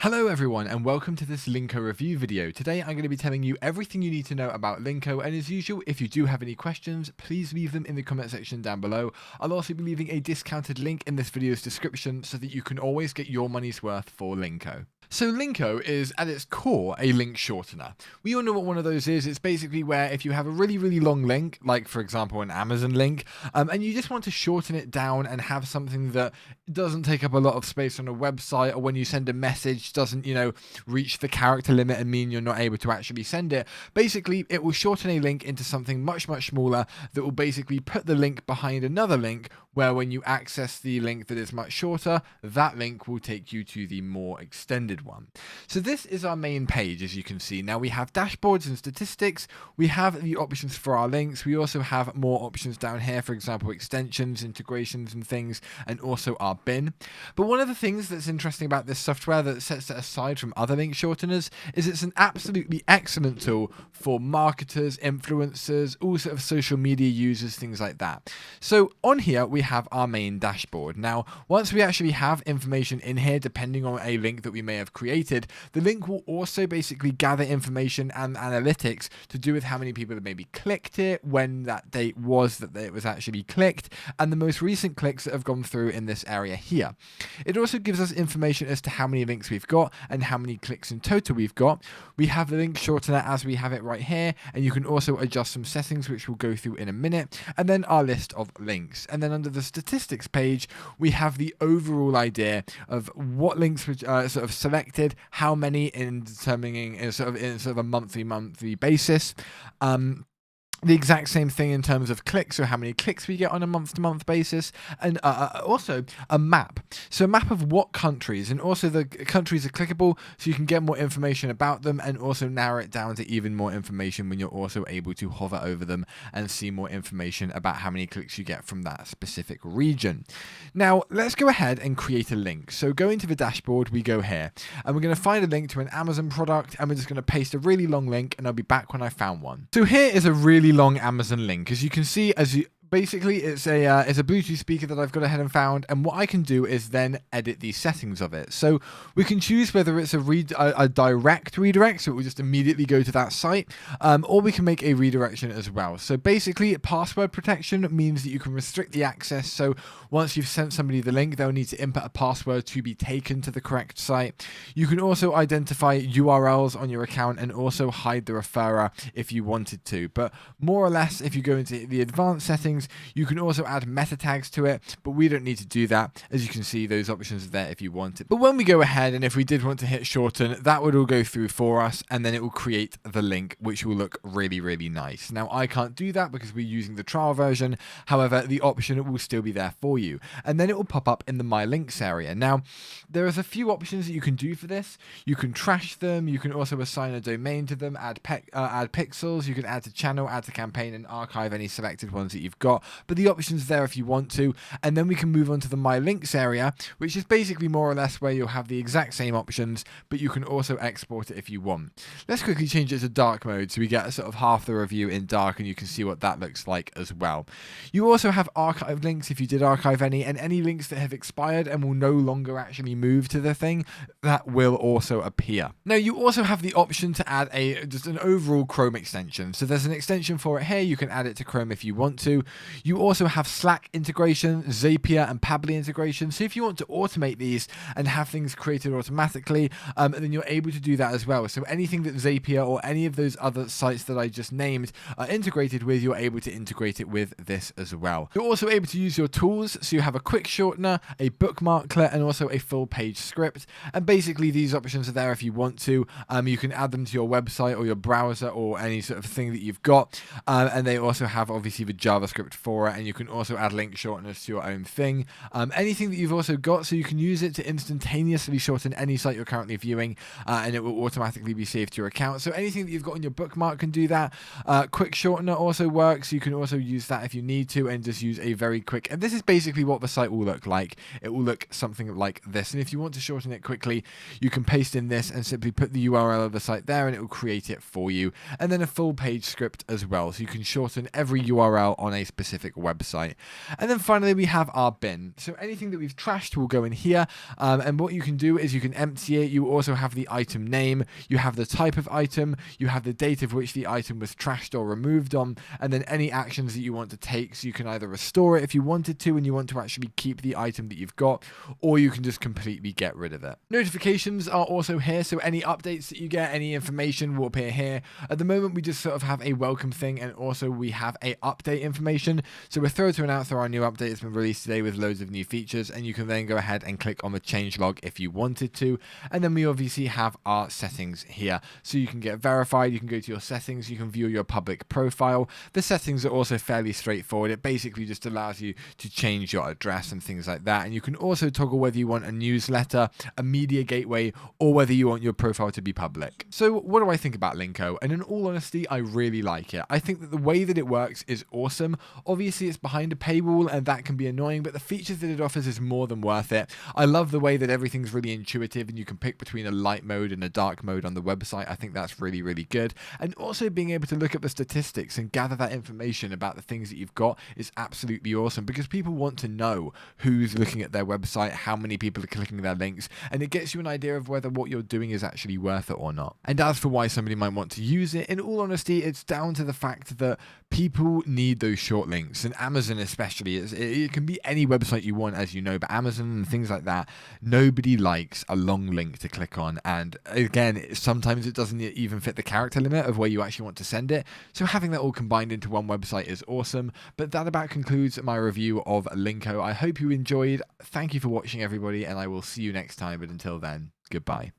Hello everyone and welcome to this Linko review video. Today I'm going to be telling you everything you need to know about Linko, and as usual, if you do have any questions, please leave them in the comment section down below. I'll also be leaving a discounted link in this video's description so that you can always get your money's worth for Linko. So Linko is at its core a link shortener. We all know what one of those is. It's basically where if you have a really long link, like for example an Amazon link, and you just want to shorten it down and have something that doesn't take up a lot of space on a website, or when you send a message doesn't, reach the character limit and mean you're not able to actually send it. Basically, it will shorten a link into something much smaller that will basically put the link behind another link, where when you access the link that is much shorter, that link will take you to the more extended one. So this is our main page, as you can see. Now we have dashboards and statistics, we have the options for our links, we also have more options down here, for example extensions, integrations and things, and also our bin. But one of the things that's interesting about this software that sets it aside from other link shorteners is it's an absolutely excellent tool for marketers, influencers, all sort of social media users, things like that. So on here we have our main dashboard. Now once we actually have information in here, depending on a link that we may have created, the link will also basically gather information and analytics to do with how many people have maybe clicked it, when that date was that it was actually clicked, and the most recent clicks that have gone through in this area here. It also gives us information as to how many links we've got and how many clicks in total we've got. We have the link shortener as we have it right here, and you can also adjust some settings which we'll go through in a minute, and then our list of links. And then under the statistics page we have the overall idea of what links were sort of selected, how many in determining in sort of a monthly basis. The exact same thing in terms of clicks, so how many clicks we get on a month-to-month basis, and also a map. So a map of what countries, and also the countries are clickable, so you can get more information about them and also narrow it down to even more information when you're also able to hover over them and see more information about how many clicks you get from that specific region. Now let's go ahead and create a link. So go into the dashboard, we go here, and we're going to find a link to an Amazon product, and we're just going to paste a really long link, and I'll be back when I found one. So here is a really long Amazon link. As you can see, basically it's a Bluetooth speaker that I've got ahead and found, and what I can do is then edit the settings of it. So we can choose whether it's a direct redirect, so it will just immediately go to that site, or we can make a redirection as well. So basically password protection means that you can restrict the access, so once you've sent somebody the link, they'll need to input a password to be taken to the correct site. You can also identify URLs on your account and also hide the referrer if you wanted to, but more or less if you go into the advanced settings, you can also add meta tags to it, but we don't need to do that. As you can see, those options are there if you want it. But when we go ahead, and if we did want to hit shorten, that would all go through for us, and then it will create the link, which will look really nice. Now I can't do that because we're using the trial version. However, the option will still be there for you, and then it will pop up in the My Links area. Now there's a few options that you can do for this. You can trash them, you can also assign a domain to them, add pixels, you can add to channel, add to campaign, and archive any selected ones that you've got. But the option's there if you want to, and then we can move on to the My Links area, which is basically more or less where you'll have the exact same options, but you can also export it if you want. Let's quickly change it to dark mode so we get sort of half the review in dark, and you can see what that looks like as well. You also have archive links if you did archive any, and any links that have expired and will no longer actually move to the thing, that will also appear. Now you also have the option to add just an overall Chrome extension. So there's an extension for it here, you can add it to Chrome if you want to. You also have Slack integration, Zapier and Pabbly integration. So if you want to automate these and have things created automatically, then you're able to do that as well. So anything that Zapier or any of those other sites that I just named are integrated with, you're able to integrate it with this as well. You're also able to use your tools. So you have a quick shortener, a bookmarklet, and also a full page script. And basically these options are there if you want to. You can add them to your website or your browser or any sort of thing that you've got. And they also have obviously the JavaScript for it, and you can also add link shorteners to your own thing. Anything that you've also got, so you can use it to instantaneously shorten any site you're currently viewing, and it will automatically be saved to your account. So anything that you've got on your bookmark can do that. Quick shortener also works. You can also use that if you need to, and just use a very quick, and this is basically what the site will look like. It will look something like this, and if you want to shorten it quickly, you can paste in this and simply put the URL of the site there, and it will create it for you. And then a full page script as well, so you can shorten every URL on a specific specific website. And then finally, we have our bin. So anything that we've trashed will go in here. And what you can do is you can empty it. You also have the item name, you have the type of item, you have the date of which the item was trashed or removed on, and then any actions that you want to take. So you can either restore it if you wanted to and you want to actually keep the item that you've got, or you can just completely get rid of it. Notifications are also here, so any updates that you get, any information will appear here. At the moment, we just sort of have a welcome thing, and also we have a update information. So we're thrilled to announce that our new update has been released today with loads of new features, and you can then go ahead and click on the changelog if you wanted to. And then we obviously have our settings here, so you can get verified, you can go to your settings, you can view your public profile. The settings are also fairly straightforward. It basically just allows you to change your address and things like that, and you can also toggle whether you want a newsletter, a media gateway, or whether you want your profile to be public. So what do I think about Linko? And in all honesty, I really like it. I think that the way that it works is awesome. Obviously, it's behind a paywall and that can be annoying, but the features that it offers is more than worth it. I love the way that everything's really intuitive and you can pick between a light mode and a dark mode on the website. I think that's really, really good. And also being able to look at the statistics and gather that information about the things that you've got is absolutely awesome, because people want to know who's looking at their website, how many people are clicking their links, and it gets you an idea of whether what you're doing is actually worth it or not. And as for why somebody might want to use it, in all honesty, it's down to the fact that people need those short links, and Amazon especially. It can be any website you want, as you know, but Amazon and things like that, nobody likes a long link to click on. And again, sometimes it doesn't even fit the character limit of where you actually want to send it. So having that all combined into one website is awesome. But that about concludes my review of Linko. I hope you enjoyed. Thank you for watching, everybody, and I will see you next time. But until then, goodbye.